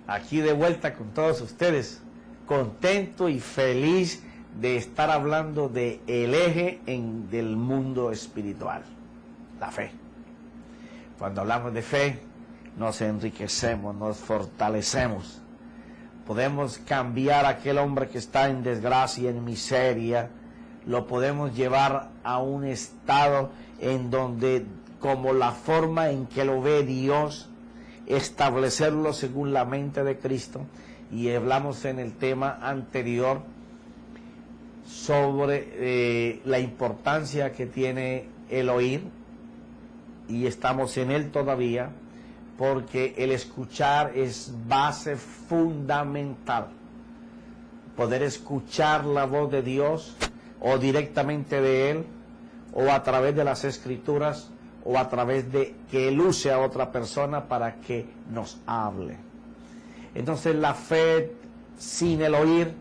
aquí de vuelta con todos ustedes, contento y feliz de estar hablando de el eje del mundo espiritual, la fe. Cuando hablamos de fe, nos enriquecemos, nos fortalecemos. Podemos cambiar a aquel hombre que está en desgracia, en miseria, lo podemos llevar a un estado en donde, como la forma en que lo ve Dios, establecerlo según la mente de Cristo. Y hablamos en el tema anterior sobre la importancia que tiene el oír, y estamos en él todavía, porque el escuchar es base fundamental. Poder escuchar la voz de Dios, o directamente de Él, o a través de las Escrituras, o a través de que Él use a otra persona para que nos hable. Entonces la fe sin el oír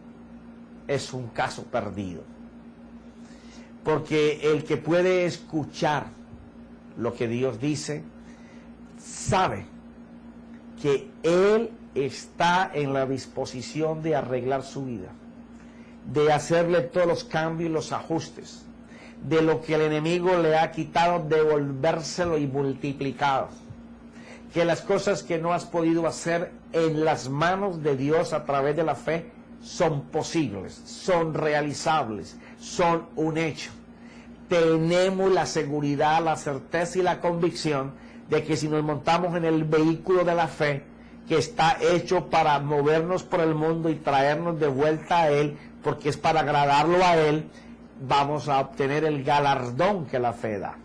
es un caso perdido. Porque el que puede escuchar lo que Dios dice, sabe que Él está en la disposición de arreglar su vida, de hacerle todos los cambios y los ajustes, de lo que el enemigo le ha quitado, devolvérselo y multiplicado. Que las cosas que no has podido hacer en las manos de Dios a través de la fe son posibles, son realizables, son un hecho. Tenemos la seguridad, la certeza y la convicción de que si nos montamos en el vehículo de la fe, que está hecho para movernos por el mundo y traernos de vuelta a Él, porque es para agradarlo a Él, vamos a obtener el galardón que la fe da.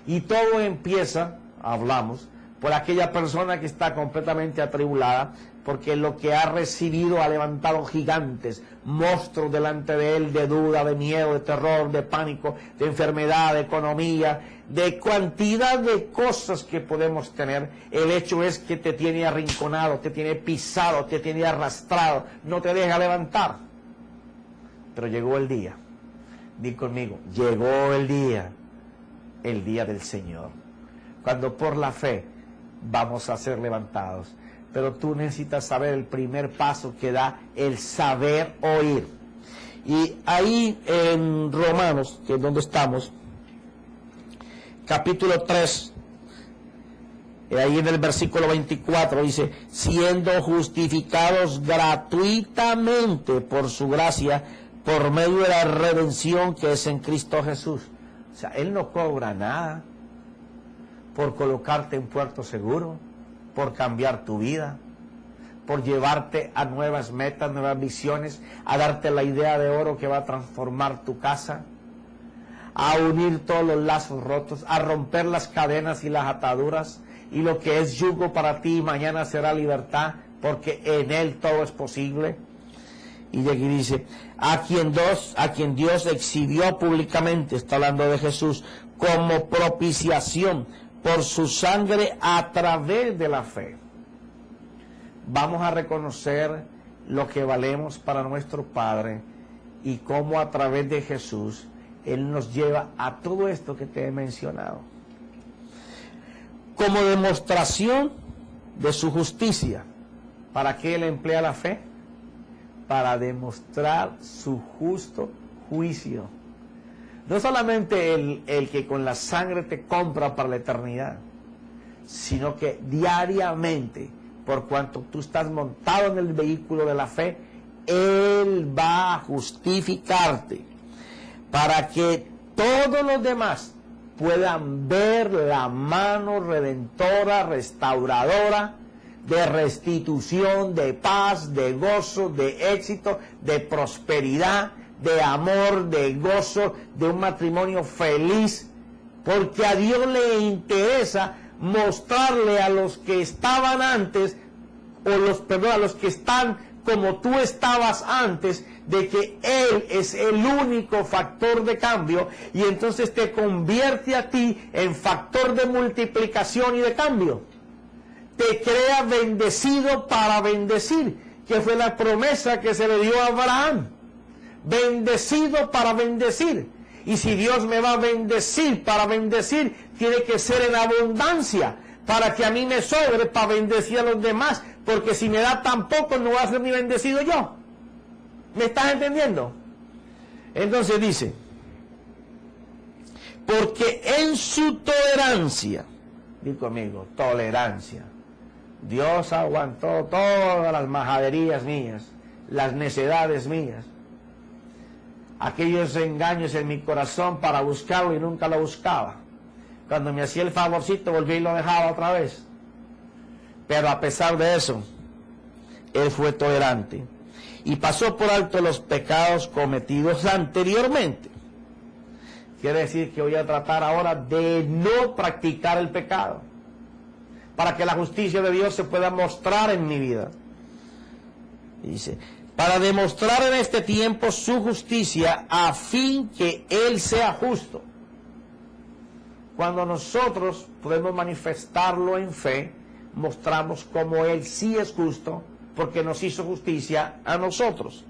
Y todo empieza, hablamos, por aquella persona que está completamente atribulada, porque lo que ha recibido ha levantado gigantes, monstruos delante de él, de duda, de miedo, de terror, de pánico, de enfermedad, de economía, de cantidad de cosas que podemos tener. El hecho es que te tiene arrinconado, te tiene pisado, te tiene arrastrado, no te deja levantar. Pero llegó el día, di conmigo, llegó el día del Señor, cuando por la fe vamos a ser levantados. Pero tú necesitas saber el primer paso que da el saber oír. Y ahí en Romanos, que es donde estamos, capítulo 3, ahí en el versículo 24 dice: siendo justificados gratuitamente por su gracia, por medio de la redención que es en Cristo Jesús. O sea, Él no cobra nada por colocarte en puerto seguro, por cambiar tu vida, por llevarte a nuevas metas, nuevas visiones, a darte la idea de oro que va a transformar tu casa, a unir todos los lazos rotos, a romper las cadenas y las ataduras, y lo que es yugo para ti mañana será libertad, porque en Él todo es posible. Y aquí dice: a quien Dios exhibió públicamente, está hablando de Jesús, como propiciación por su sangre a través de la fe. Vamos a reconocer lo que valemos para nuestro Padre y cómo a través de Jesús Él nos lleva a todo esto que te he mencionado. Como demostración de su justicia. ¿Para qué Él emplea la fe? Para demostrar su justo juicio. No solamente el que con la sangre te compra para la eternidad, sino que diariamente, por cuanto tú estás montado en el vehículo de la fe, Él va a justificarte para que todos los demás puedan ver la mano redentora, restauradora, de restitución, de paz, de gozo, de éxito, de prosperidad, de amor, de gozo, de un matrimonio feliz, porque a Dios le interesa mostrarle a los que estaban antes, a los que están como tú estabas antes, de que Él es el único factor de cambio, y entonces te convierte a ti en factor de multiplicación y de cambio. Te crea bendecido para bendecir, que fue la promesa que se le dio a Abraham. Bendecido para bendecir. Y si Dios me va a bendecir para bendecir, tiene que ser en abundancia, para que a mí me sobre, para bendecir a los demás, porque si me da tan poco no voy a ser ni bendecido yo. ¿Me estás entendiendo? Entonces dice, porque en su tolerancia, di conmigo, tolerancia, Dios aguantó todas las majaderías mías, las necedades mías, aquellos engaños en mi corazón para buscarlo y nunca lo buscaba. Cuando me hacía el favorcito, volví y lo dejaba otra vez. Pero a pesar de eso, Él fue tolerante y pasó por alto los pecados cometidos anteriormente. Quiere decir que voy a tratar ahora de no practicar el pecado, para que la justicia de Dios se pueda mostrar en mi vida. Dice, para demostrar en este tiempo su justicia, a fin que Él sea justo. Cuando nosotros podemos manifestarlo en fe, mostramos cómo Él sí es justo, porque nos hizo justicia a nosotros.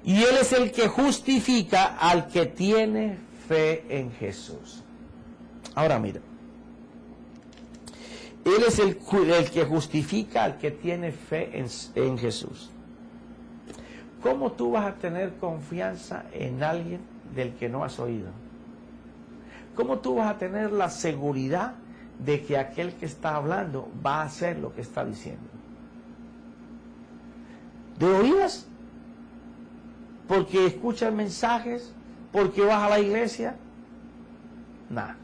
Y Él es el que justifica al que tiene fe en Jesús. Ahora mira, Él es el que justifica al que tiene fe en Jesús. ¿Cómo tú vas a tener confianza en alguien del que no has oído? ¿Cómo tú vas a tener la seguridad de que aquel que está hablando va a hacer lo que está diciendo? ¿De oídas? ¿Porque escuchas mensajes? ¿Porque vas a la iglesia? Nada.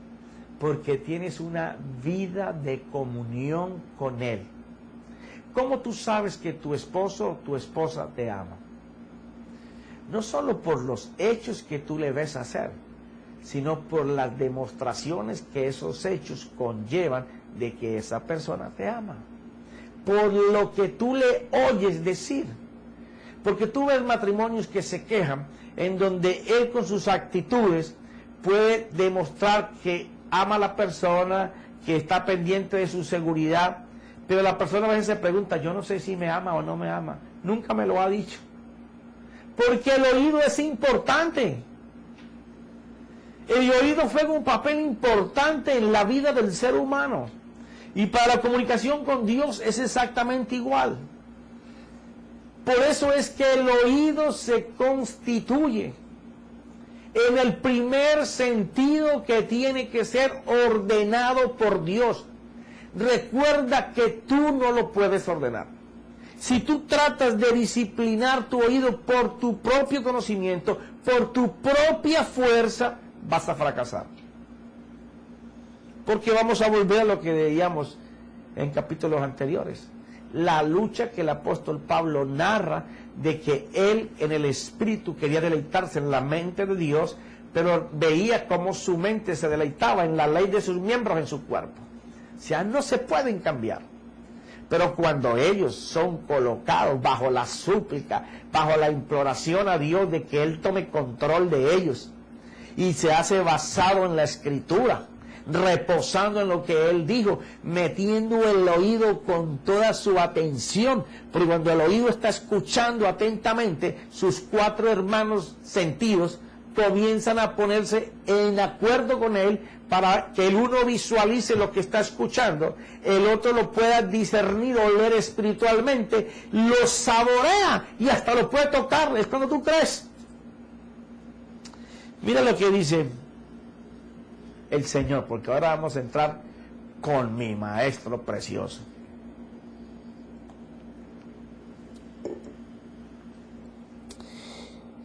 Porque tienes una vida de comunión con Él. ¿Cómo tú sabes que tu esposo o tu esposa te ama? No solo por los hechos que tú le ves hacer, sino por las demostraciones que esos hechos conllevan de que esa persona te ama. Por lo que tú le oyes decir. Porque tú ves matrimonios que se quejan, en donde él con sus actitudes puede demostrar que ama a la persona, que está pendiente de su seguridad, pero la persona a veces se pregunta, yo no sé si me ama o no me ama. Nunca me lo ha dicho. Porque el oído es importante. El oído juega un papel importante en la vida del ser humano. Y para la comunicación con Dios es exactamente igual. Por eso es que el oído se constituye en el primer sentido que tiene que ser ordenado por Dios. Recuerda que tú no lo puedes ordenar. Si tú tratas de disciplinar tu oído por tu propio conocimiento, por tu propia fuerza, vas a fracasar. Porque vamos a volver a lo que veíamos en capítulos anteriores. La lucha que el apóstol Pablo narra de que él en el espíritu quería deleitarse en la mente de Dios, pero veía cómo su mente se deleitaba en la ley de sus miembros en su cuerpo. O sea, no se pueden cambiar. Pero cuando ellos son colocados bajo la súplica, bajo la imploración a Dios de que Él tome control de ellos, y se hace basado en la Escritura, reposando en lo que Él dijo, metiendo el oído con toda su atención, porque cuando el oído está escuchando atentamente, sus cuatro hermanos sentidos comienzan a ponerse en acuerdo con Él para que el uno visualice lo que está escuchando, el otro lo pueda discernir o leer espiritualmente, lo saborea y hasta lo puede tocar. Es cuando tú crees. Mira lo que dice el Señor, porque ahora vamos a entrar con mi maestro precioso.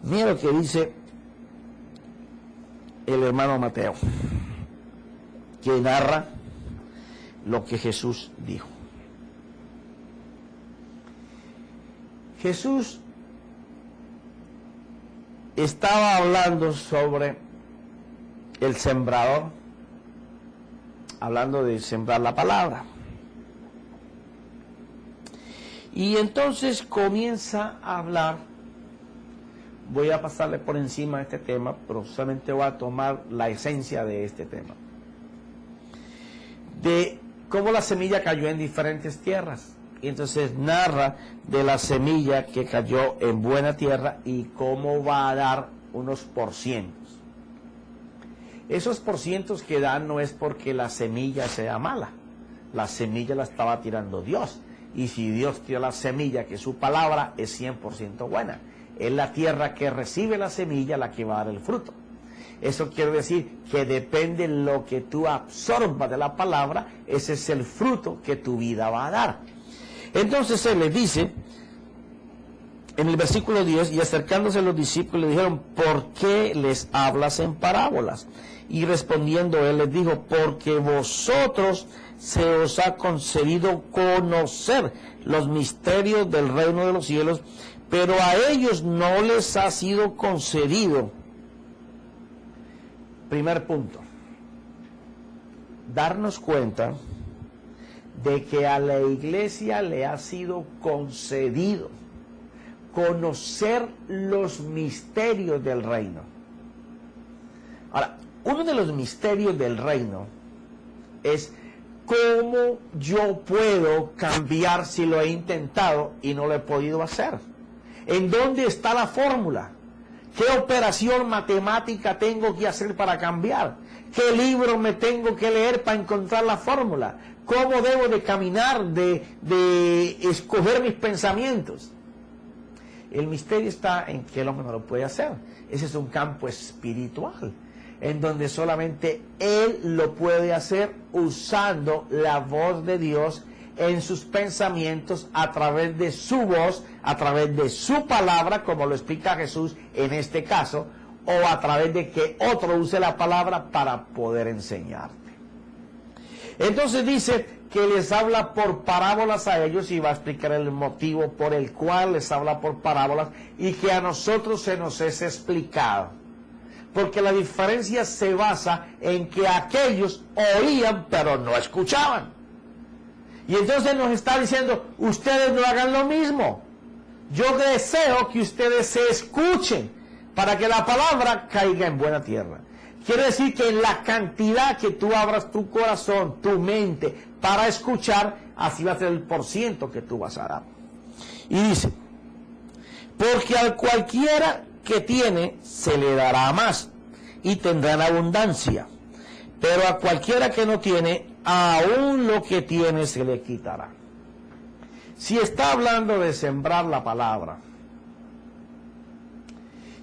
Mira lo que dice el hermano Mateo, que narra lo que Jesús dijo. Jesús estaba hablando sobre el sembrador, hablando de sembrar la palabra. Y entonces comienza a hablar, voy a pasarle por encima de este tema, pero solamente voy a tomar la esencia de este tema. De cómo la semilla cayó en diferentes tierras. Y entonces narra de la semilla que cayó en buena tierra y cómo va a dar unos %. Esos porcientos que dan no es porque la semilla sea mala. La semilla la estaba tirando Dios. Y si Dios tira la semilla, que su palabra es 100% buena. Es la tierra que recibe la semilla la que va a dar el fruto. Eso quiere decir que depende de lo que tú absorbas de la palabra, ese es el fruto que tu vida va a dar. Entonces él le dice, en el versículo 10, y acercándose los discípulos le dijeron, ¿por qué les hablas en parábolas? Y respondiendo él les dijo, porque vosotros se os ha concedido conocer los misterios del reino de los cielos, pero a ellos no les ha sido concedido. Primer punto, darnos cuenta de que a la iglesia le ha sido concedido conocer los misterios del reino. Ahora, uno de los misterios del reino es cómo yo puedo cambiar si lo he intentado y no lo he podido hacer. ¿En dónde está la fórmula? ¿Qué operación matemática tengo que hacer para cambiar? ¿Qué libro me tengo que leer para encontrar la fórmula? ¿Cómo debo de caminar, de escoger mis pensamientos? El misterio está en que el hombre no lo puede hacer. Ese es un campo espiritual, en donde solamente Él lo puede hacer usando la voz de Dios en sus pensamientos, a través de su voz, a través de su palabra, como lo explica Jesús en este caso, o a través de que otro use la palabra para poder enseñarte. Entonces dice que les habla por parábolas a ellos, y va a explicar el motivo por el cual les habla por parábolas, y que a nosotros se nos es explicado. Porque la diferencia se basa en que aquellos oían pero no escuchaban. Y entonces nos está diciendo, ustedes no hagan lo mismo. Yo deseo que ustedes se escuchen para que la palabra caiga en buena tierra. Quiere decir que en la cantidad que tú abras tu corazón, tu mente, para escuchar, así va a ser el % que tú vas a dar. Y dice, porque al cualquiera que tiene, se le dará más, y tendrá en abundancia. Pero a cualquiera que no tiene, aún lo que tiene se le quitará. Si está hablando de sembrar la palabra,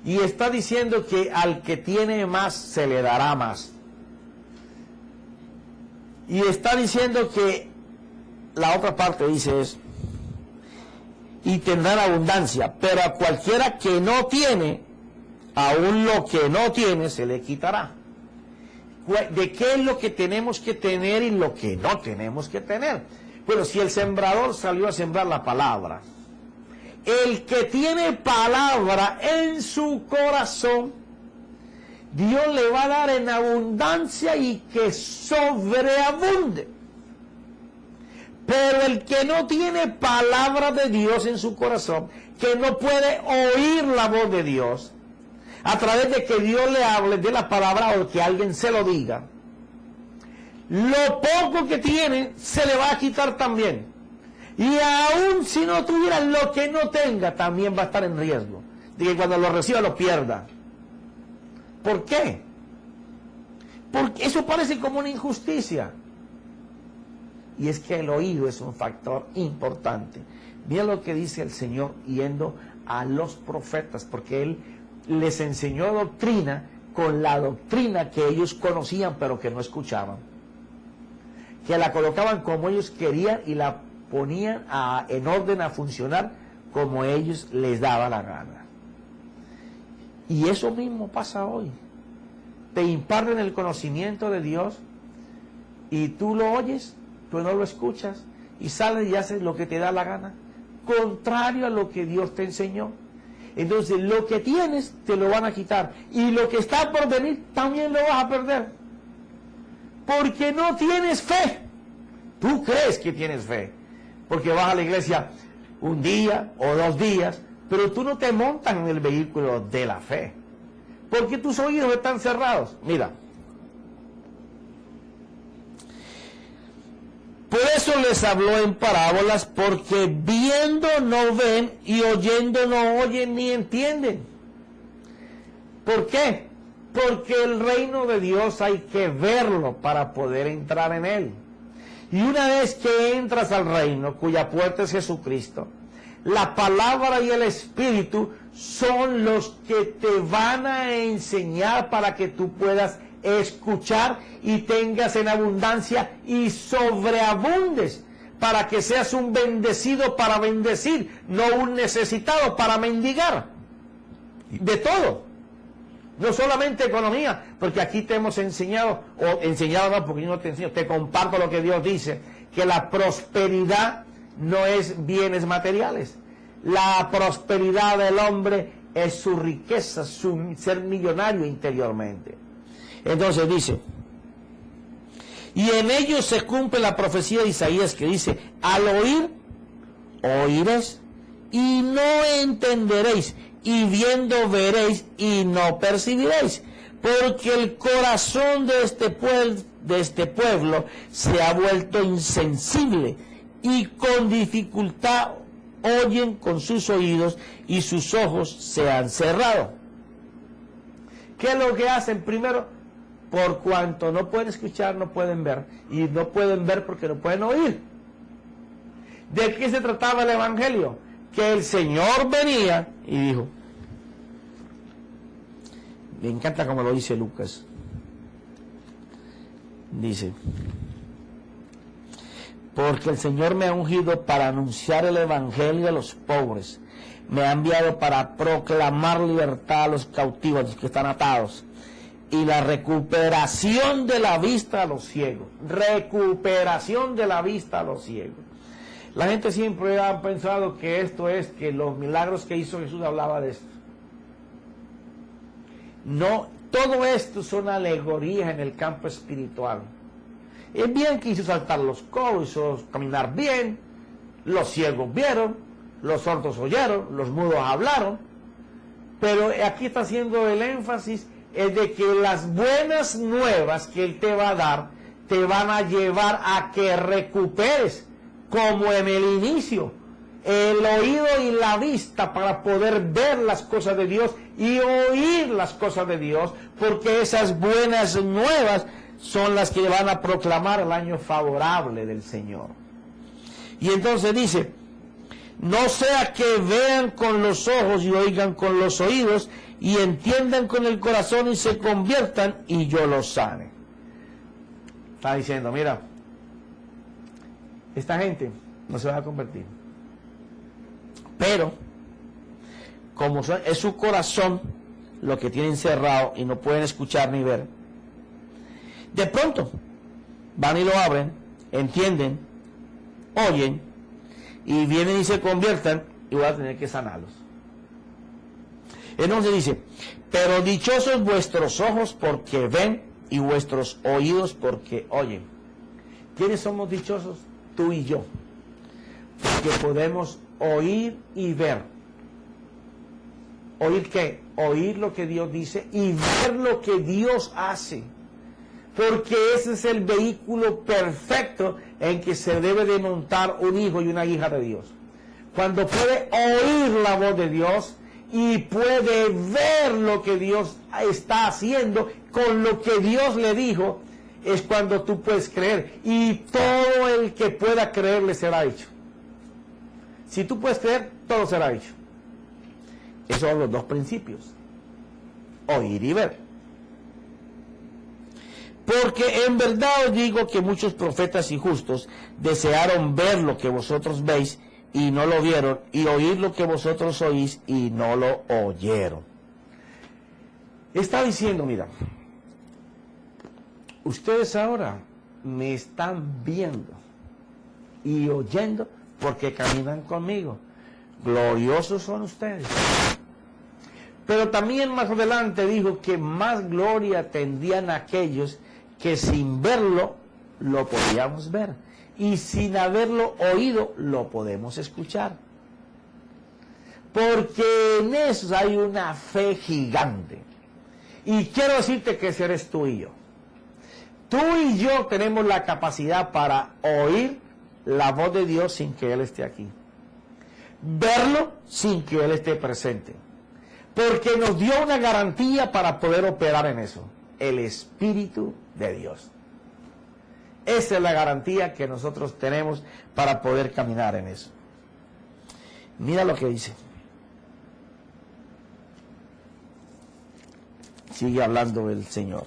y está diciendo que al que tiene más se le dará más, y está diciendo que la otra parte dice es, y tendrán abundancia, pero a cualquiera que no tiene, aún lo que no tiene se le quitará. ¿De qué es lo que tenemos que tener y lo que no tenemos que tener? Bueno, si el sembrador salió a sembrar la palabra, el que tiene palabra en su corazón, Dios le va a dar en abundancia y que sobreabunde. Pero el que no tiene palabra de Dios en su corazón, que no puede oír la voz de Dios, a través de que Dios le hable de la palabra o que alguien se lo diga, lo poco que tiene se le va a quitar también. Y aún si no tuviera lo que no tenga, también va a estar en riesgo de que cuando lo reciba lo pierda. ¿Por qué? Porque eso parece como una injusticia. Y es que el oído es un factor importante. Mira lo que dice el Señor yendo a los profetas, porque Él les enseñó doctrina con la doctrina que ellos conocían pero que no escuchaban, que la colocaban como ellos querían y la ponían en orden a funcionar como ellos les daba la gana. Y eso mismo pasa hoy. Te imparten el conocimiento de Dios y tú lo oyes, tú no lo escuchas y sales y haces lo que te da la gana, contrario a lo que Dios te enseñó. Entonces lo que tienes te lo van a quitar y lo que está por venir también lo vas a perder, porque no tienes fe. Tú crees que tienes fe porque vas a la iglesia un día o 2 días, pero tú no te montas en el vehículo de la fe, porque tus oídos están cerrados. Mira, por eso les habló en parábolas, porque viendo no ven y oyendo no oyen ni entienden. ¿Por qué? Porque el reino de Dios hay que verlo para poder entrar en él. Y una vez que entras al reino, cuya puerta es Jesucristo, la palabra y el Espíritu son los que te van a enseñar para que tú puedas escuchar y tengas en abundancia y sobreabundes, para que seas un bendecido para bendecir, no un necesitado para mendigar. De todo. No solamente economía, porque aquí te hemos enseñado, o enseñado no, porque yo no te enseño, te comparto lo que Dios dice, que la prosperidad no es bienes materiales. La prosperidad del hombre es su riqueza, su ser millonario interiormente. Entonces dice, y en ellos se cumple la profecía de Isaías que dice, al oír, oiréis, y no entenderéis, y viendo veréis, y no percibiréis, porque el corazón de este pueblo se ha vuelto insensible, y con dificultad oyen con sus oídos, y sus ojos se han cerrado. ¿Qué es lo que hacen? Primero, por cuanto no pueden escuchar, no pueden ver, y no pueden ver porque no pueden oír. ¿De qué se trataba el Evangelio? Que el Señor venía y dijo, me encanta como lo dice Lucas, dice, porque el Señor me ha ungido para anunciar el Evangelio a los pobres, me ha enviado para proclamar libertad a los cautivos, a los que están atados, y la recuperación de la vista a los ciegos. Recuperación de la vista a los ciegos. La gente siempre ha pensado que esto es, que los milagros que hizo Jesús hablaba de esto. No, todo esto son alegorías en el campo espiritual. Es bien que hizo saltar los cojos, hizo caminar bien, los ciegos vieron, los sordos oyeron, los mudos hablaron, pero aquí está haciendo el énfasis es de que las buenas nuevas que Él te va a dar te van a llevar a que recuperes, como en el inicio, el oído y la vista para poder ver las cosas de Dios y oír las cosas de Dios, porque esas buenas nuevas son las que van a proclamar el año favorable del Señor. Y entonces dice, no sea que vean con los ojos y oigan con los oídos y entiendan con el corazón y se conviertan y yo los sane. Está diciendo, mira, esta gente no se va a convertir, pero como es su corazón lo que tienen cerrado y no pueden escuchar ni ver, de pronto van y lo abren, entienden, oyen y vienen y se conviertan y voy a tener que sanarlos. Entonces dice, pero dichosos vuestros ojos porque ven y vuestros oídos porque oyen. ¿Quiénes somos dichosos? Tú y yo. Porque podemos oír y ver. ¿Oír qué? Oír lo que Dios dice y ver lo que Dios hace. Porque ese es el vehículo perfecto en que se debe de montar un hijo y una hija de Dios. Cuando puede oír la voz de Dios y puede ver lo que Dios está haciendo con lo que Dios le dijo, es cuando tú puedes creer. Y todo el que pueda creer le será hecho. Si tú puedes creer, todo será hecho. Esos son los dos principios. Oír y ver. Porque en verdad os digo que muchos profetas y justos desearon ver lo que vosotros veis y no lo vieron, y oír lo que vosotros oís y no lo oyeron. Está diciendo, mira, ustedes ahora me están viendo y oyendo porque caminan conmigo. Gloriosos son ustedes. Pero también más adelante dijo que más gloria tendrían aquellos que sin verlo lo podíamos ver y sin haberlo oído lo podemos escuchar. Porque en eso hay una fe gigante. Y quiero decirte que ese eres tú y yo. Tú y yo tenemos la capacidad para oír la voz de Dios sin que Él esté aquí. Verlo sin que Él esté presente. Porque nos dio una garantía para poder operar en eso. El Espíritu de Dios. Esa es la garantía que nosotros tenemos para poder caminar en eso. Mira lo que dice. Sigue hablando el Señor.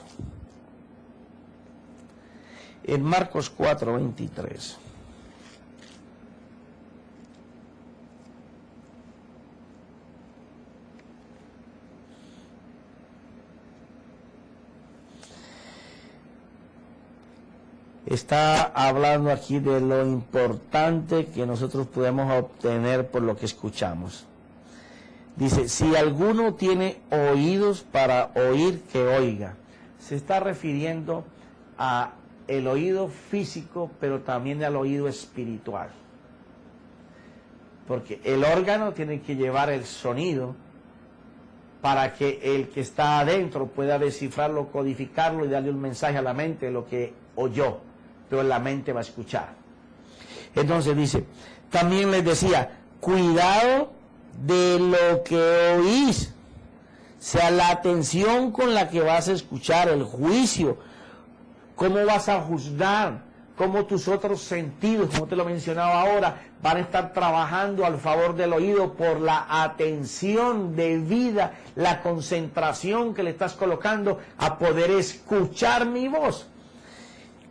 En Marcos 4:23. Está hablando aquí de lo importante que nosotros podemos obtener por lo que escuchamos. Dice, si alguno tiene oídos para oír, que oiga. Se está refiriendo a el oído físico, pero también al oído espiritual. Porque el órgano tiene que llevar el sonido para que el que está adentro pueda descifrarlo, codificarlo y darle un mensaje a la mente de lo que oyó, pero la mente va a escuchar. Entonces dice, también les decía, cuidado de lo que oís, o sea, la atención con la que vas a escuchar, el juicio, cómo vas a juzgar, cómo tus otros sentidos, como te lo mencionaba ahora, van a estar trabajando al favor del oído por la atención debida, la concentración que le estás colocando a poder escuchar mi voz.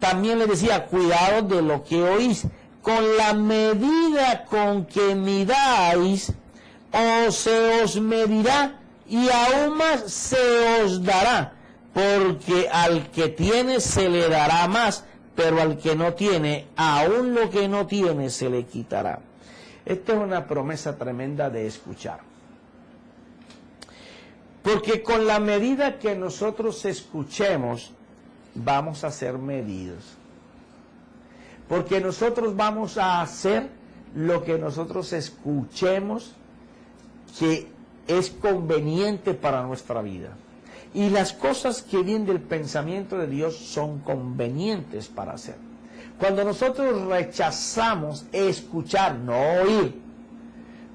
También les decía, cuidado de lo que oís, con la medida con que midáis, o se os medirá y aún más se os dará, porque al que tiene se le dará más, pero al que no tiene, aún lo que no tiene se le quitará. Esta es una promesa tremenda de escuchar. Porque con la medida que nosotros escuchemos, vamos a ser medidos. Porque nosotros vamos a hacer lo que nosotros escuchemos que es conveniente para nuestra vida. Y las cosas que vienen del pensamiento de Dios son convenientes para hacer. Cuando nosotros rechazamos escuchar, no oír,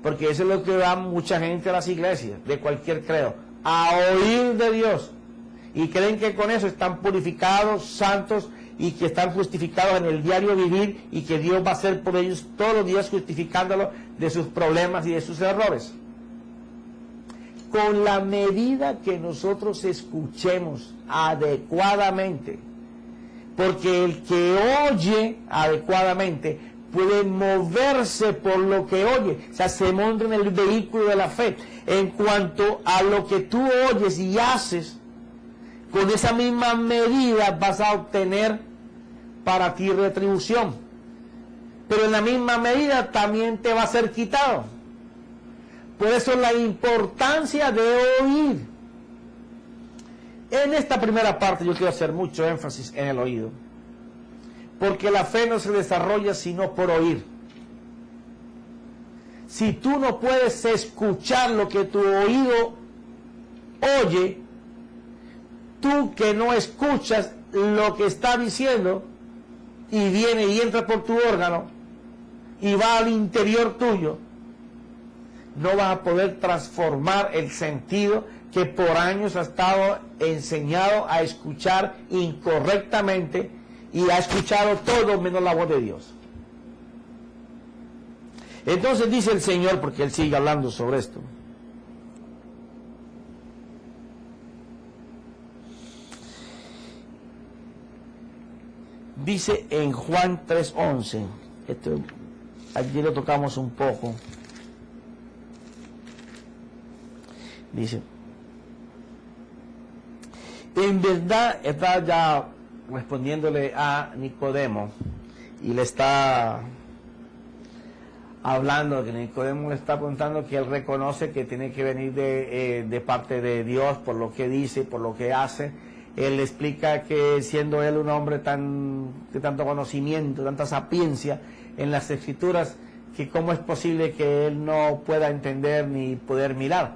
porque eso es lo que va mucha gente a las iglesias, de cualquier credo, a oír de Dios, y creen que con eso están purificados, santos, y que están justificados en el diario vivir, y que Dios va a hacer por ellos todos los días justificándolos de sus problemas y de sus errores. Con la medida que nosotros escuchemos adecuadamente, porque el que oye adecuadamente puede moverse por lo que oye, o sea, se monta en el vehículo de la fe. En cuanto a lo que tú oyes y haces, con esa misma medida vas a obtener para ti retribución, pero en la misma medida también te va a ser quitado. Por eso la importancia de oír. En esta primera parte yo quiero hacer mucho énfasis en el oído, porque la fe no se desarrolla sino por oír. Si tú no puedes escuchar lo que tu oído oye, tú que no escuchas lo que está diciendo y viene y entra por tu órgano y va al interior tuyo, no vas a poder transformar el sentido que por años ha estado enseñado a escuchar incorrectamente y ha escuchado todo menos la voz de Dios. Entonces dice el Señor, porque Él sigue hablando sobre esto. Dice en Juan 3:11, esto allí lo tocamos un poco. Dice, en verdad está ya respondiéndole a Nicodemo y le está hablando, que Nicodemo le está preguntando que él reconoce que tiene que venir de parte de Dios por lo que dice, por lo que hace. Él le explica que siendo él un hombre de tanto conocimiento, tanta sapiencia en las escrituras, que cómo es posible que él no pueda entender ni poder mirar.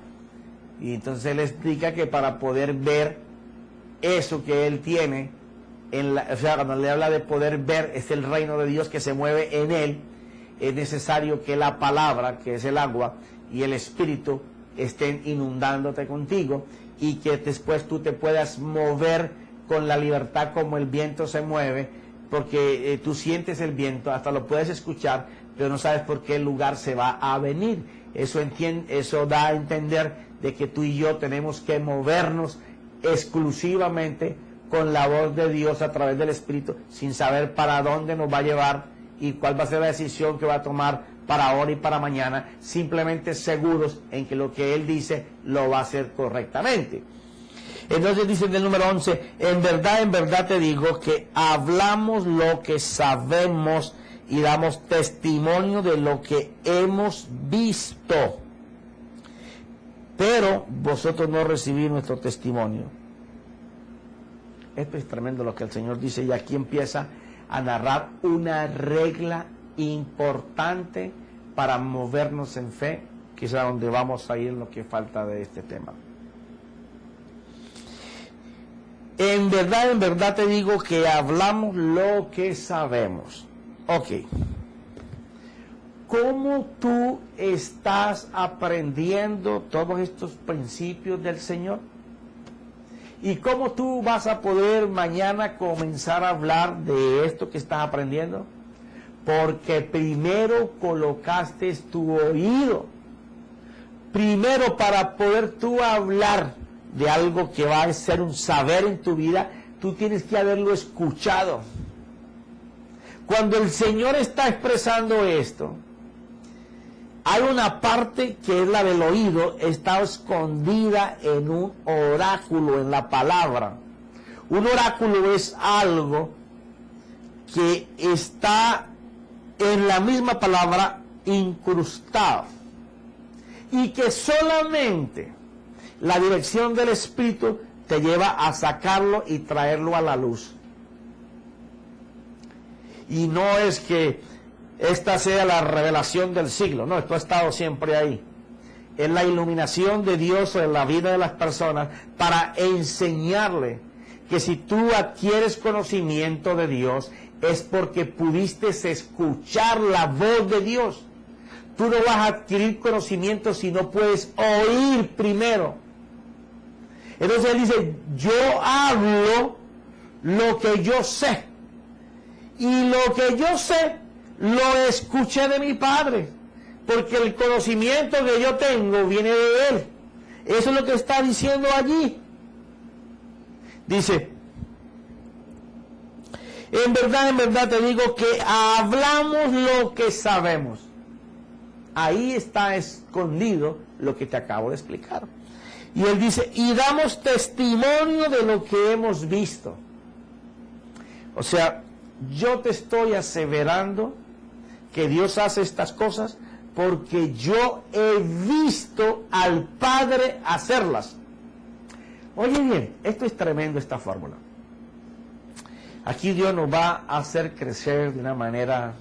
Y entonces él explica que para poder ver eso que él tiene, o sea, cuando le habla de poder ver, es el reino de Dios que se mueve en él, es necesario que la palabra, que es el agua, y el espíritu estén inundándote contigo y que después tú te puedas mover con la libertad como el viento se mueve, porque tú sientes el viento, hasta lo puedes escuchar, pero no sabes por qué lugar se va a venir. Eso da a entender de que tú y yo tenemos que movernos exclusivamente con la voz de Dios a través del Espíritu, sin saber para dónde nos va a llevar y cuál va a ser la decisión que va a tomar para ahora y para mañana, simplemente seguros en que lo que Él dice lo va a hacer correctamente. Entonces dice en el número 11, en verdad te digo que hablamos lo que sabemos y damos testimonio de lo que hemos visto, pero vosotros no recibís nuestro testimonio. Esto es tremendo lo que el Señor dice, y aquí empieza a narrar una regla importante para movernos en fe, quizá donde vamos a ir en lo que falta de este tema. En verdad te digo que hablamos lo que sabemos. Ok. ¿Cómo tú estás aprendiendo todos estos principios del Señor? ¿Y cómo tú vas a poder mañana comenzar a hablar de esto que estás aprendiendo? Porque primero colocaste tu oído. Primero, para poder tú hablar de algo que va a ser un saber en tu vida, tú tienes que haberlo escuchado. Cuando el Señor está expresando esto, hay una parte que es la del oído, está escondida en un oráculo, en la palabra. Un oráculo es algo que está en la misma palabra incrustado, y que solamente la dirección del Espíritu te lleva a sacarlo y traerlo a la luz. Y no es que esta sea la revelación del siglo, no, esto ha estado siempre ahí. Es la iluminación de Dios en la vida de las personas para enseñarle que si tú adquieres conocimiento de Dios es porque pudiste escuchar la voz de Dios. Tú no vas a adquirir conocimiento si no puedes oír primero. Entonces él dice, yo hablo lo que yo sé. Y lo que yo sé, lo escuché de mi Padre. Porque el conocimiento que yo tengo viene de Él. Eso es lo que está diciendo allí. Dice, en verdad te digo que hablamos lo que sabemos. Ahí está escondido lo que te acabo de explicar. Y él dice, y damos testimonio de lo que hemos visto. O sea, yo te estoy aseverando que Dios hace estas cosas porque yo he visto al Padre hacerlas. Oye bien, esto es tremendo, esta fórmula. Aquí Dios nos va a hacer crecer de una manera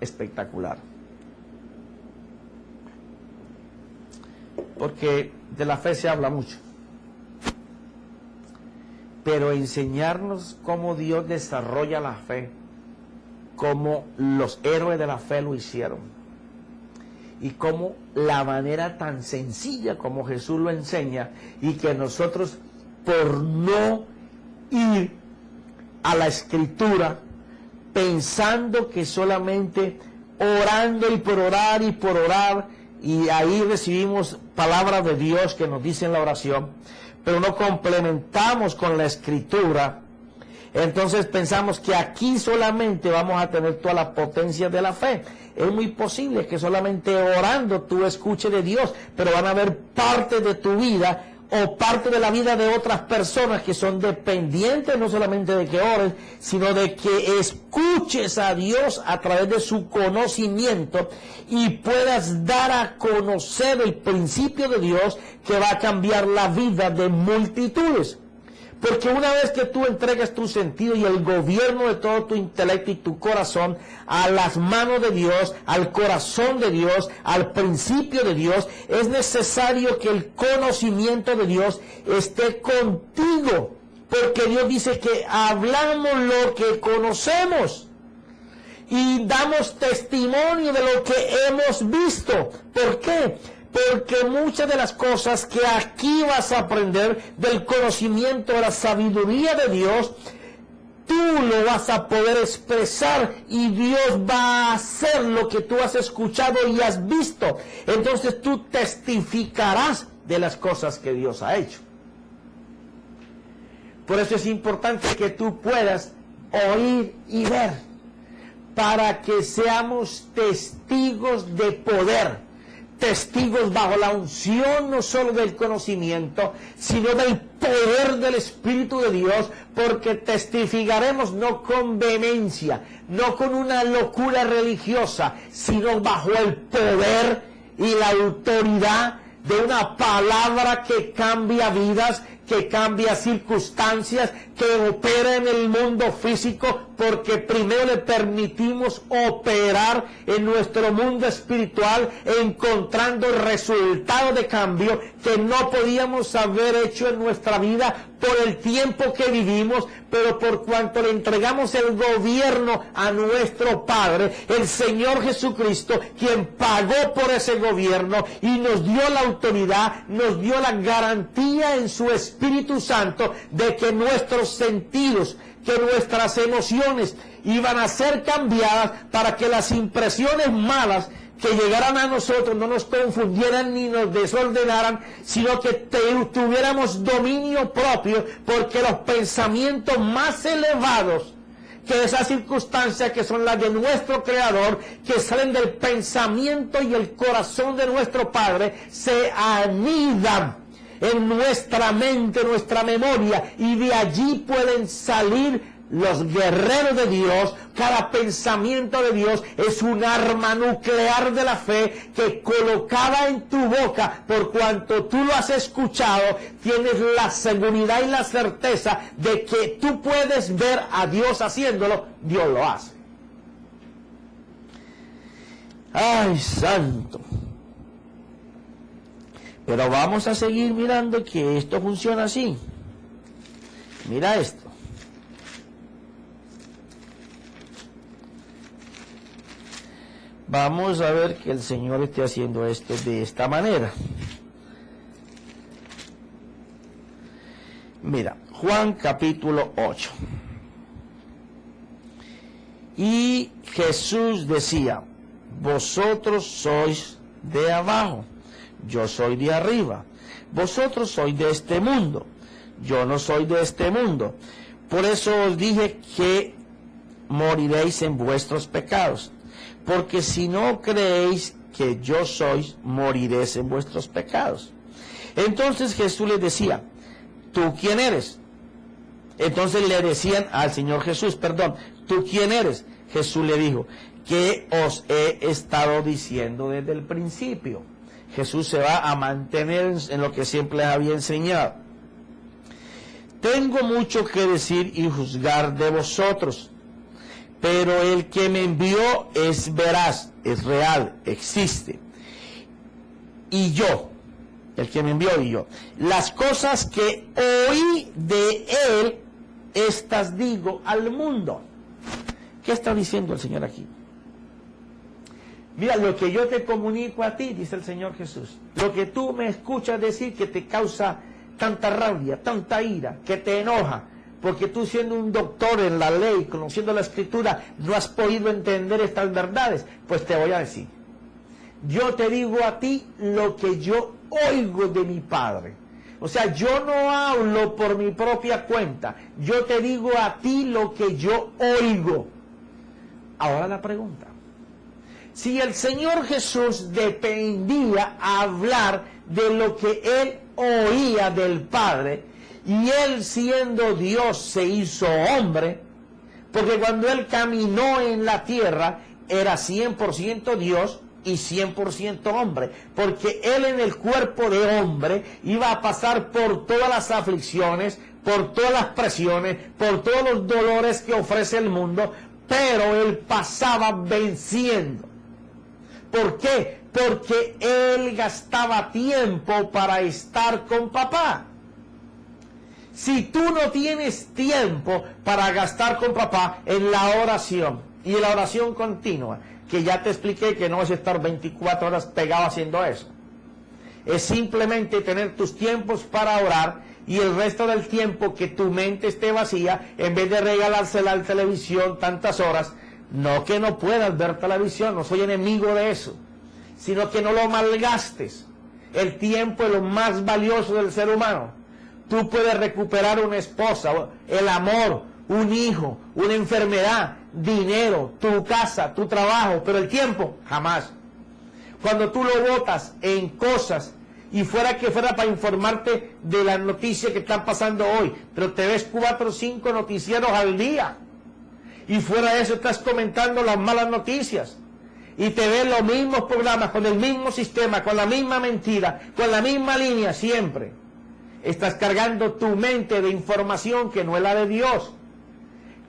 espectacular. Porque de la fe se habla mucho. Pero enseñarnos cómo Dios desarrolla la fe, como los héroes de la fe lo hicieron, y cómo la manera tan sencilla como Jesús lo enseña, y que nosotros, por no ir a la Escritura pensando que solamente orando y por orar, y ahí recibimos palabras de Dios que nos dicen la oración, pero no complementamos con la Escritura, entonces pensamos que aquí solamente vamos a tener toda la potencia de la fe. Es muy posible que solamente orando tú escuches de Dios, pero van a haber partes de tu vida o parte de la vida de otras personas que son dependientes no solamente de que ores, sino de que escuches a Dios a través de su conocimiento y puedas dar a conocer el principio de Dios que va a cambiar la vida de multitudes. Porque una vez que tú entregas tu sentido y el gobierno de todo tu intelecto y tu corazón a las manos de Dios, al corazón de Dios, al principio de Dios, es necesario que el conocimiento de Dios esté contigo. Porque Dios dice que hablamos lo que conocemos y damos testimonio de lo que hemos visto. ¿Por qué? porque muchas de las cosas que aquí vas a aprender del conocimiento de la sabiduría de Dios, tú lo vas a poder expresar y Dios va a hacer lo que tú has escuchado y has visto. Entonces tú testificarás de las cosas que Dios ha hecho. Por eso es importante que tú puedas oír y ver, para que seamos testigos de poder, testigos bajo la unción no solo del conocimiento, sino del poder del Espíritu de Dios, porque testificaremos no con vehemencia, no con una locura religiosa, sino bajo el poder y la autoridad de una palabra que cambia vidas, que cambia circunstancias, que opera en el mundo físico, porque primero le permitimos operar en nuestro mundo espiritual, encontrando resultados de cambio que no podíamos haber hecho en nuestra vida por el tiempo que vivimos, pero por cuanto le entregamos el gobierno a nuestro Padre, el Señor Jesucristo, quien pagó por ese gobierno y nos dio la autoridad, nos dio la garantía en su Espíritu Santo de que nuestros sentidos, que nuestras emociones iban a ser cambiadas para que las impresiones malas que llegaran a nosotros no nos confundieran ni nos desordenaran, sino que tuviéramos dominio propio, porque los pensamientos más elevados que esas circunstancias que son las de nuestro Creador, que salen del pensamiento y el corazón de nuestro Padre, se anidan en nuestra mente, nuestra memoria, y de allí pueden salir los guerreros de Dios. Cada pensamiento de Dios es un arma nuclear de la fe que colocada en tu boca, por cuanto tú lo has escuchado, tienes la seguridad y la certeza de que tú puedes ver a Dios haciéndolo. Dios lo hace. ¡Ay, santo! Pero vamos a seguir mirando que esto funciona así. Mira esto. Vamos a ver que el Señor esté haciendo esto de esta manera. Mira, Juan capítulo 8. Y Jesús decía: vosotros sois de abajo, yo soy de arriba. Vosotros sois de este mundo, yo no soy de este mundo. Por eso os dije que moriréis en vuestros pecados. Porque si no creéis que yo soy, moriréis en vuestros pecados. Entonces Jesús les decía: ¿tú quién eres? Entonces le decían al Señor Jesús, ¿tú quién eres? Jesús le dijo: que os he estado diciendo desde el principio. Jesús se va a mantener en lo que siempre les había enseñado. Tengo mucho que decir y juzgar de vosotros, pero el que me envió es veraz, es real, existe. Y yo, el que me envió y yo, las cosas que oí de él, estas digo al mundo. ¿Qué está diciendo el Señor aquí? Mira, lo que yo te comunico a ti, dice el Señor Jesús, lo que tú me escuchas decir que te causa tanta rabia, tanta ira, que te enoja, porque tú, siendo un doctor en la ley, conociendo la Escritura, no has podido entender estas verdades, pues te voy a decir: yo te digo a ti lo que yo oigo de mi Padre. O sea, yo no hablo por mi propia cuenta, yo te digo a ti lo que yo oigo. Ahora la pregunta: si el Señor Jesús dependía a hablar de lo que él oía del Padre, y él, siendo Dios, se hizo hombre, porque cuando él caminó en la tierra era 100% Dios y 100% hombre, porque él en el cuerpo de hombre iba a pasar por todas las aflicciones, por todas las presiones, por todos los dolores que ofrece el mundo, pero él pasaba venciendo. ¿Por qué? Porque él gastaba tiempo para estar con papá. Si tú no tienes tiempo para gastar con papá en la oración, y en la oración continua, que ya te expliqué que no es estar 24 horas pegado haciendo eso, es simplemente tener tus tiempos para orar y el resto del tiempo que tu mente esté vacía, en vez de regalársela a la televisión tantas horas. No que no puedas ver televisión, no soy enemigo de eso, sino que no lo malgastes. El tiempo es lo más valioso del ser humano. Tú puedes recuperar una esposa, el amor, un hijo, una enfermedad, dinero, tu casa, tu trabajo, pero el tiempo, jamás. Cuando tú lo botas en cosas, y fuera para informarte de las noticias que están pasando hoy, pero te ves 4 o 5 noticieros al día, y fuera de eso estás comentando las malas noticias, y te ves los mismos programas, con el mismo sistema, con la misma mentira, con la misma línea siempre. Estás cargando tu mente de información que no es la de Dios.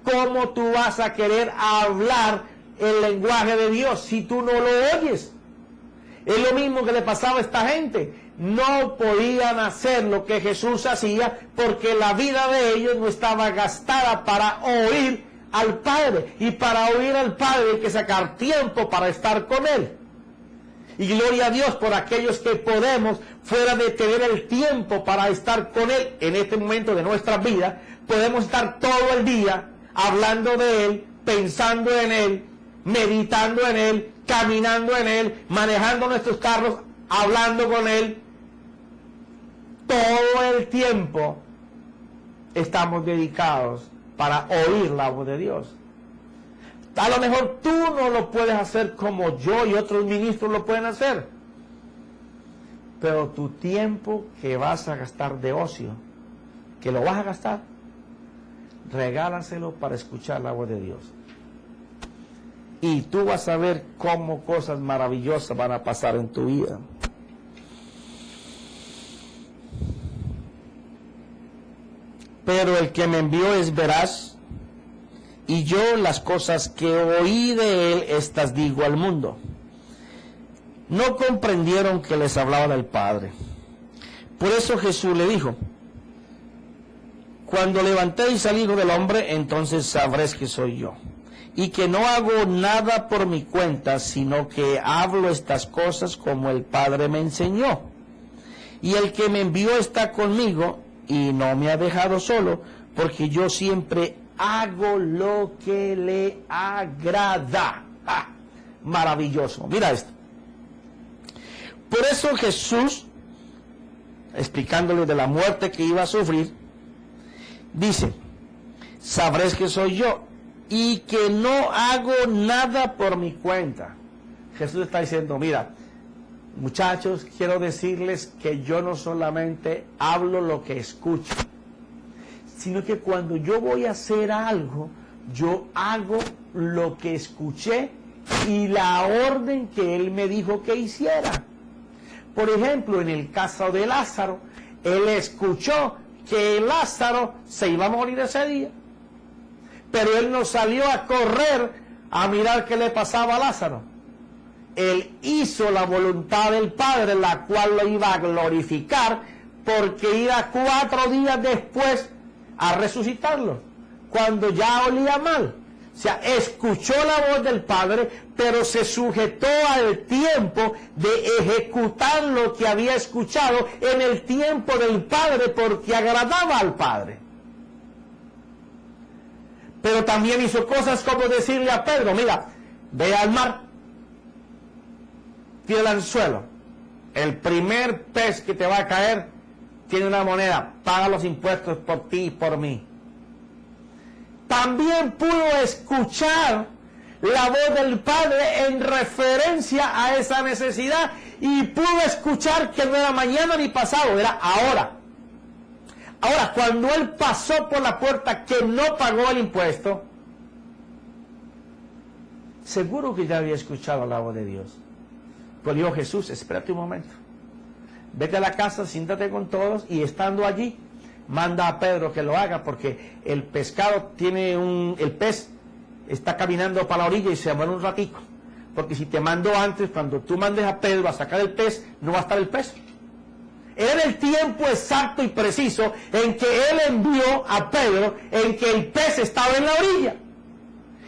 ¿Cómo tú vas a querer hablar el lenguaje de Dios si tú no lo oyes? Es lo mismo que le pasaba a esta gente. No podían hacer lo que Jesús hacía porque la vida de ellos no estaba gastada para oír al Padre. Y para oír al Padre hay que sacar tiempo para estar con Él. Y gloria a Dios por aquellos que podemos, fuera de tener el tiempo para estar con Él en este momento de nuestra vida, podemos estar todo el día hablando de Él, pensando en Él, meditando en Él, caminando en Él, manejando nuestros carros, hablando con Él. Todo el tiempo estamos dedicados para oír la voz de Dios. A lo mejor tú no lo puedes hacer como yo y otros ministros lo pueden hacer, pero tu tiempo que vas a gastar de ocio, que lo vas a gastar, regálaselo para escuchar la voz de Dios. Y tú vas a ver cómo cosas maravillosas van a pasar en tu vida. Pero el que me envió es veraz, y yo las cosas que oí de él, estas digo al mundo. No comprendieron que les hablaba del Padre. Por eso Jesús le dijo: cuando levantéis al Hijo del Hombre, entonces sabréis que soy yo, y que no hago nada por mi cuenta, sino que hablo estas cosas como el Padre me enseñó. Y el que me envió está conmigo, y no me ha dejado solo, porque yo siempre hago lo que le agrada. ¡Ah! Maravilloso. Mira esto. Por eso Jesús, explicándole de la muerte que iba a sufrir, dice: sabréis que soy yo, y que no hago nada por mi cuenta. Jesús está diciendo: mira, muchachos, quiero decirles que yo no solamente hablo lo que escucho, sino que cuando yo voy a hacer algo, yo hago lo que escuché y la orden que Él me dijo que hiciera. Por ejemplo, en el caso de Lázaro, Él escuchó que Lázaro se iba a morir ese día, pero Él no salió a correr a mirar qué le pasaba a Lázaro. Él hizo la voluntad del Padre, la cual lo iba a glorificar, porque iba 4 días después a resucitarlo, cuando ya olía mal. O sea, escuchó la voz del Padre, pero se sujetó al tiempo de ejecutar lo que había escuchado en el tiempo del Padre, porque agradaba al Padre. Pero también hizo cosas como decirle a Pedro: mira, ve al mar, tira el anzuelo, el primer pez que te va a caer tiene una moneda, paga los impuestos por ti y por mí. También pudo escuchar la voz del Padre en referencia a esa necesidad, y pudo escuchar que no era mañana ni pasado, era ahora. Ahora, cuando él pasó por la puerta que no pagó el impuesto, seguro que ya había escuchado la voz de Dios. Pues dijo Jesús: espérate un momento, vete a la casa, siéntate con todos, y estando allí, manda a Pedro que lo haga, porque el pescado el pez está caminando para la orilla y se muere un ratico, porque si te mando antes, cuando tú mandes a Pedro a sacar el pez, no va a estar el pez. Era el tiempo exacto y preciso en que él envió a Pedro, en que el pez estaba en la orilla.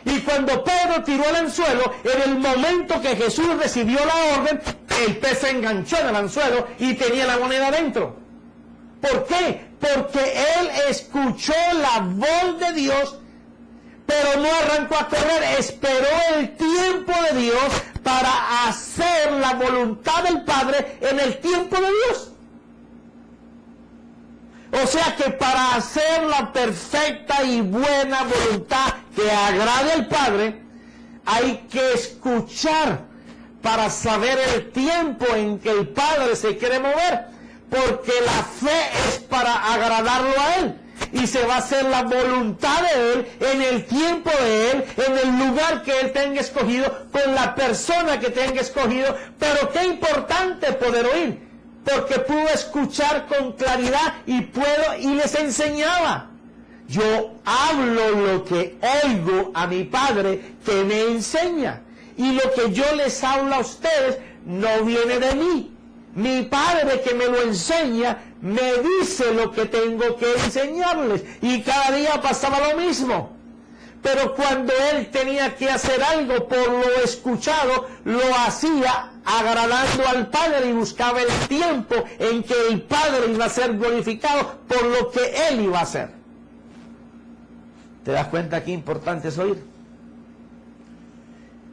Y cuando Pedro tiró el anzuelo, en el momento que Jesús recibió la orden, el pez se enganchó en el anzuelo y tenía la moneda dentro. ¿Por qué? Porque él escuchó la voz de Dios, pero no arrancó a correr, esperó el tiempo de Dios para hacer la voluntad del Padre en el tiempo de Dios. O sea que para hacer la perfecta y buena voluntad que agrade al Padre, hay que escuchar para saber el tiempo en que el Padre se quiere mover, porque la fe es para agradarlo a Él, y se va a hacer la voluntad de Él, en el tiempo de Él, en el lugar que Él tenga escogido, con la persona que tenga escogido. Pero qué importante poder oír, porque pudo escuchar con claridad y les enseñaba. Yo hablo lo que oigo a mi Padre que me enseña, y lo que yo les hablo a ustedes no viene de mí. Mi Padre que me lo enseña me dice lo que tengo que enseñarles, y cada día pasaba lo mismo. Pero cuando él tenía que hacer algo por lo escuchado, lo hacía agradando al Padre y buscaba el tiempo en que el Padre iba a ser glorificado por lo que él iba a hacer. ¿Te das cuenta qué importante es oír?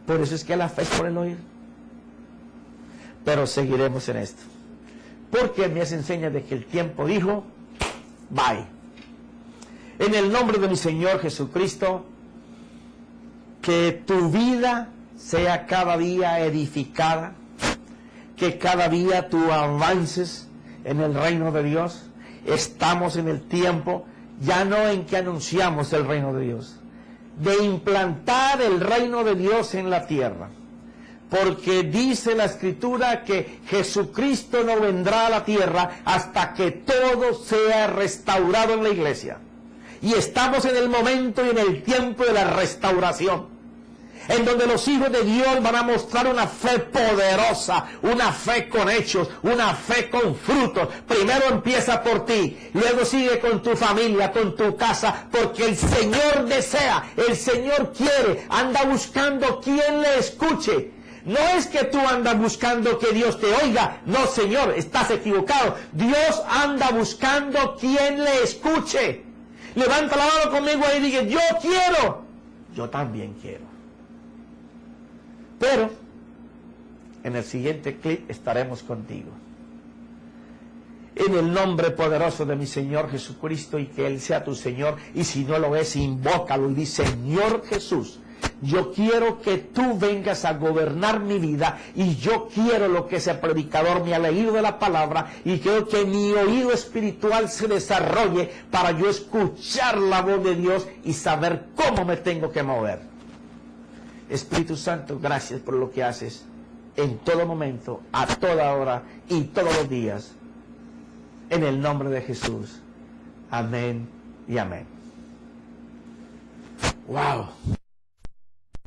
Por eso es que la fe es por el oír. Pero seguiremos en esto, porque me hace enseña de que el tiempo dijo, bye. En el nombre de mi Señor Jesucristo, que tu vida sea cada día edificada, que cada día tú avances en el reino de Dios. Estamos en el tiempo, ya no en que anunciamos el reino de Dios, de implantar el reino de Dios en la tierra. Porque dice la Escritura que Jesucristo no vendrá a la tierra hasta que todo sea restaurado en la iglesia. Y estamos en el momento y en el tiempo de la restauración, en donde los hijos de Dios van a mostrar una fe poderosa, una fe con hechos, una fe con frutos. Primero empieza por ti, luego sigue con tu familia, con tu casa, porque el Señor desea, el Señor quiere, anda buscando quien le escuche. No es que tú andas buscando que Dios te oiga, no, Señor, estás equivocado. Dios anda buscando quien le escuche. Levanta la mano conmigo y diga, yo quiero. Yo también quiero. Pero en el siguiente clip estaremos contigo. En el nombre poderoso de mi Señor Jesucristo, y que Él sea tu Señor, y si no lo es, invócalo y di, Señor Jesús, yo quiero que tú vengas a gobernar mi vida, y yo quiero lo que ese predicador me ha leído de la palabra, y quiero que mi oído espiritual se desarrolle para yo escuchar la voz de Dios y saber cómo me tengo que mover. Espíritu Santo, gracias por lo que haces en todo momento, a toda hora y todos los días. En el nombre de Jesús. Amén y amén. Wow.